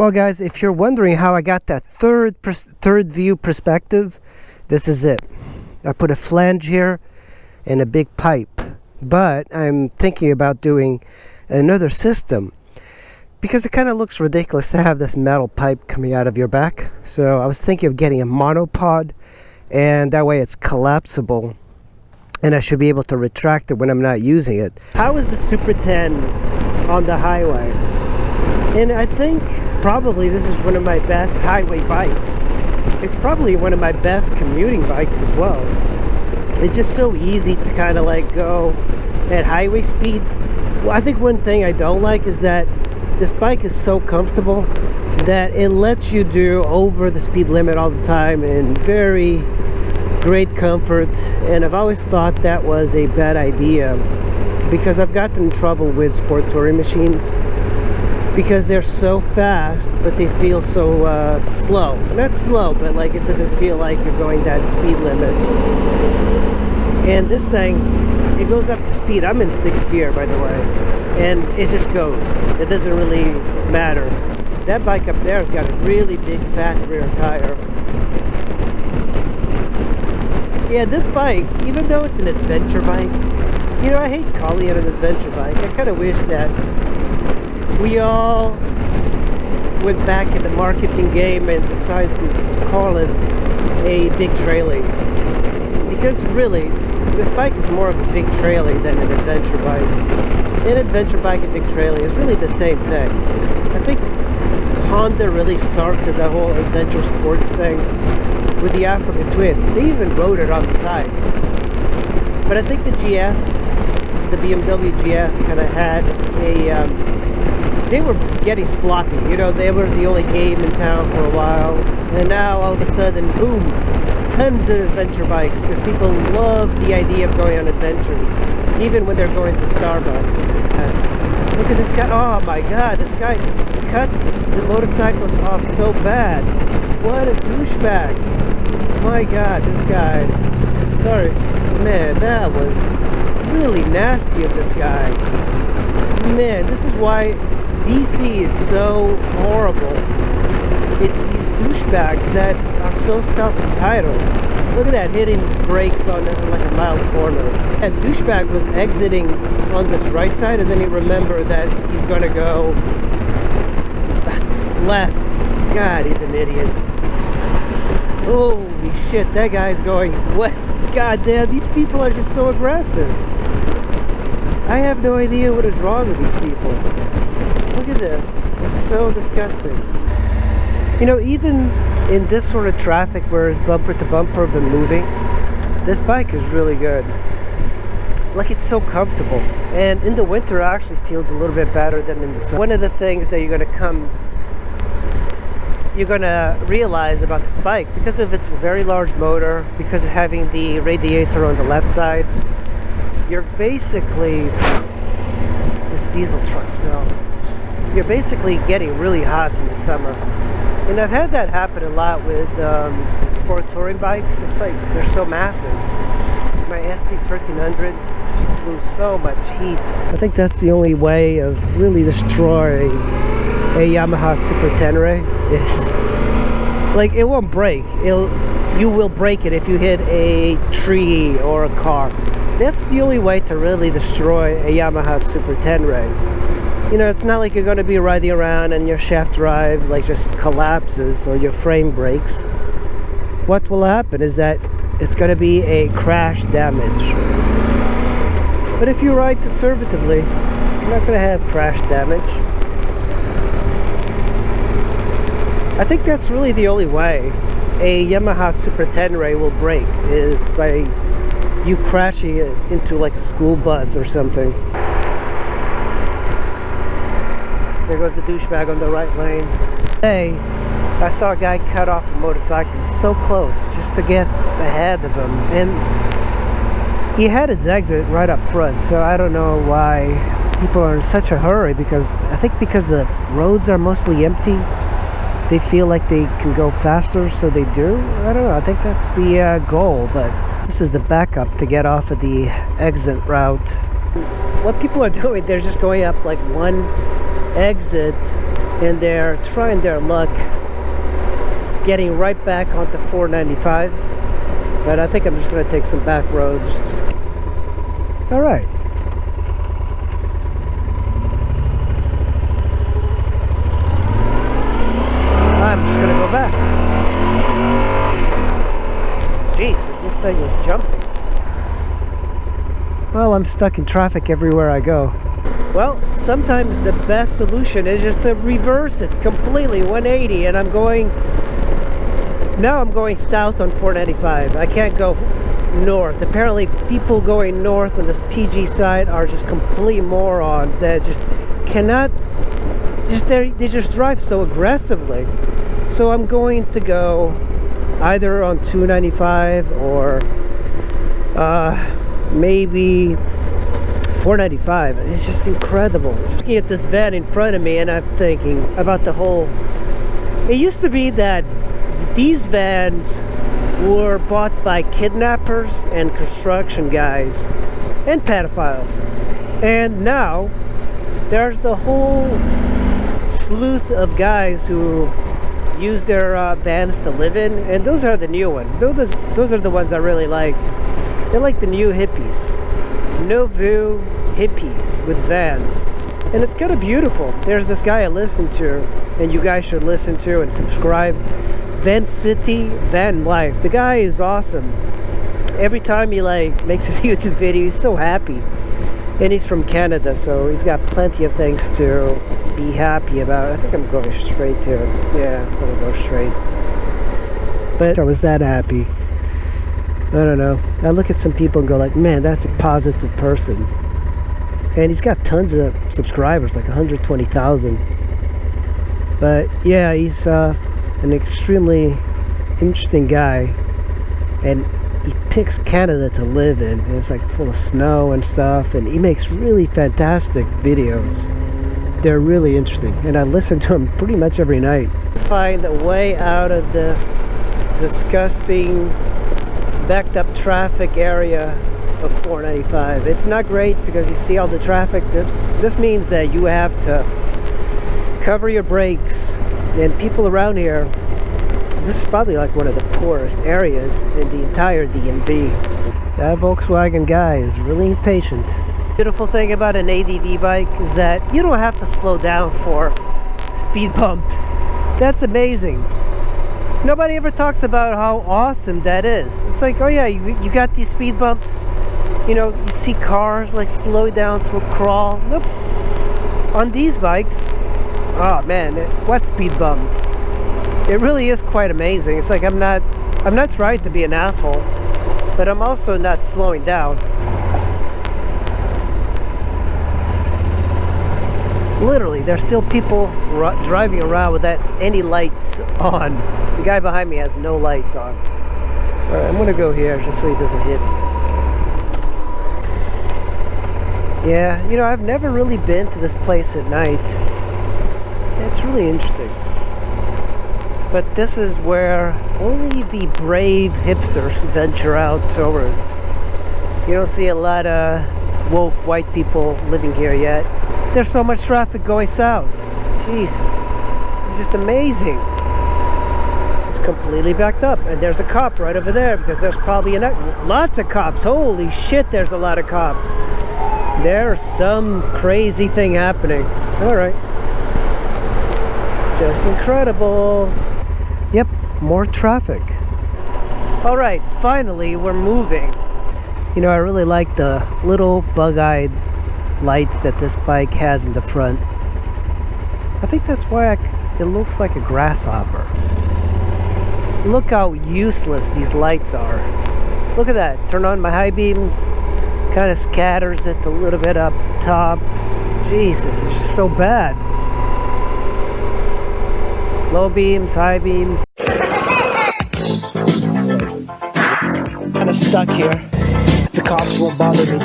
Well guys, if you're wondering how I got that third view perspective, this is it. I put a flange here and a big pipe, but I'm thinking about doing another system because it kind of looks ridiculous to have this metal pipe coming out of your back. So I was thinking of getting a monopod, and that way it's collapsible and I should be able to retract it when I'm not using it. How is the Super 10 on the highway? And I think probably this is one of my best highway bikes. It's probably one of my best commuting bikes as well. It's just so easy to kind of like go at highway speed. Well, I think one thing I don't like is that this bike is so comfortable that it lets you do over the speed limit all the time in very great comfort, and I've always thought that was a bad idea because I've gotten in trouble with sport touring machines because they're so fast but they feel so slow. Not slow, but like it doesn't feel like you're going that speed limit. And this thing, it goes up to speed. I'm in 6th gear, by the way, and it just goes. It doesn't really matter. That bike up there has got a really big fat rear tire. Yeah, this bike, even though it's an adventure bike, you know, I hate calling it an adventure bike. I kind of wish that we all went back in the marketing game and decided to call it a big trailer. Because really, this bike is more of a big trailer than an adventure bike. An adventure bike and big trailer is really the same thing. I think Honda really started the whole adventure sports thing with the Africa Twin. They even wrote it on the side. But I think the GS, the BMW GS, kind of had a they were getting sloppy. You know, they were the only game in town for a while, and now all of a sudden, boom, tons of adventure bikes because people love the idea of going on adventures, even when they're going to Starbucks. Look at this guy. Oh my god, this guy cut the motorcyclist off so bad. What a douchebag. My god, this guy. Sorry, man, that was really nasty of this guy. Man, this is why DC is so horrible. It's these douchebags that are so self-entitled. Look at that, hitting his brakes on like a mild corner. And douchebag was exiting on this right side, and then he remembered that he's gonna go left. God, he's an idiot. Holy shit, that guy's going, what? God damn, these people are just so aggressive. I have no idea what is wrong with these people. Look at this. It's so disgusting. You know, even in this sort of traffic where it's bumper to bumper but moving, this bike is really good. Like, it's so comfortable. And in the winter it actually feels a little bit better than in the summer. One of the things that you're gonna realize about this bike, because of its very large motor, because of having the radiator on the left side, you're basically, this diesel truck smells, you're basically getting really hot in the summer. And I've had that happen a lot with sport touring bikes. It's like they're so massive. My ST1300 just blew so much heat. I think that's the only way of really destroying a Yamaha Super Tenere is, like, it won't break. You will break it if you hit a tree or a car. That's the only way to really destroy a Yamaha Super Tenere. You know, it's not like you're going to be riding around and your shaft drive like just collapses or your frame breaks. What will happen is that it's going to be a crash damage. But if you ride conservatively, you're not going to have crash damage. I think that's really the only way a Yamaha Super Tenere will break, is by you crashing it into like a school bus or something. There goes the douchebag on the right lane. Today, I saw a guy cut off a motorcycle so close just to get ahead of him. And he had his exit right up front, so I don't know why people are in such a hurry, because I think because the roads are mostly empty, they feel like they can go faster, so they do. I don't know, I think that's the goal, but this is the backup to get off of the exit route. What people are doing, they're just going up like one exit and they're trying their luck getting right back onto 495. But I think I'm just going to take some back roads. All right. I'm just going to go back. Jesus, this thing is jumping. Well, I'm stuck in traffic everywhere I go. Well, sometimes the best solution is just to reverse it completely, 180, and now I'm going south on 495. I can't go north. Apparently people going north on this PG side are just complete morons that just cannot, they just drive so aggressively. So I'm going to go either on 295 or maybe 495. It's just incredible. Just looking at this van in front of me, and I'm thinking about the whole, it used to be that these vans were bought by kidnappers and construction guys and pedophiles, and now there's the whole sleuth of guys who use their vans to live in, and those are the new ones. Those are the ones I really like. They're like the new hippies, nouveau hippies with vans, and it's kind of beautiful. There's this guy I listen to, and you guys should listen to and subscribe. Van City Van Life. The guy is awesome. Every time he makes a YouTube video, he's so happy. And he's from Canada, so he's got plenty of things to be happy about. I think I'm going straight here. Yeah, I'm gonna go straight. But I was that happy. I don't know. I look at some people and go like, man, that's a positive person. And he's got tons of subscribers, like 120,000. But yeah, he's an extremely interesting guy, and he picks Canada to live in, and it's like full of snow and stuff, and he makes really fantastic videos. They're really interesting, and I listen to him pretty much every night. Find a way out of this disgusting backed up traffic area of 495. It's not great because you see all the traffic. This means that you have to cover your brakes. And people around here, this is probably like one of the poorest areas in the entire DMV. That Volkswagen guy is really impatient. Beautiful thing about an ADV bike is that you don't have to slow down for speed bumps. That's amazing. Nobody ever talks about how awesome that is. It's like, oh yeah, you got these speed bumps. You know, you see cars like slow down to a crawl. Nope. On these bikes, oh man, what speed bumps. It really is quite amazing. It's like I'm not trying to be an asshole, but I'm also not slowing down. Literally, there's still people driving around without any lights on. The guy behind me has no lights on. Alright, I'm gonna go here just so he doesn't hit me. Yeah, you know, I've never really been to this place at night. It's really interesting. But this is where only the brave hipsters venture out towards. You don't see a lot of woke white people living here yet. There's so much traffic going south. Jesus. It's just amazing. It's completely backed up. And there's a cop right over there because there's probably lots of cops. Holy shit, there's a lot of cops. There's some crazy thing happening. Alright. Just incredible. Yep, more traffic. Alright, finally we're moving. You know, I really like the little bug-eyed lights that this bike has in the front. I think that's why it looks like a grasshopper. Look how useless these lights are. Look at that. Turn on my high beams. Kind of scatters it a little bit up top. Jesus, it's just so bad. Low beams, high beams. Kind of stuck here. The cops won't bother me.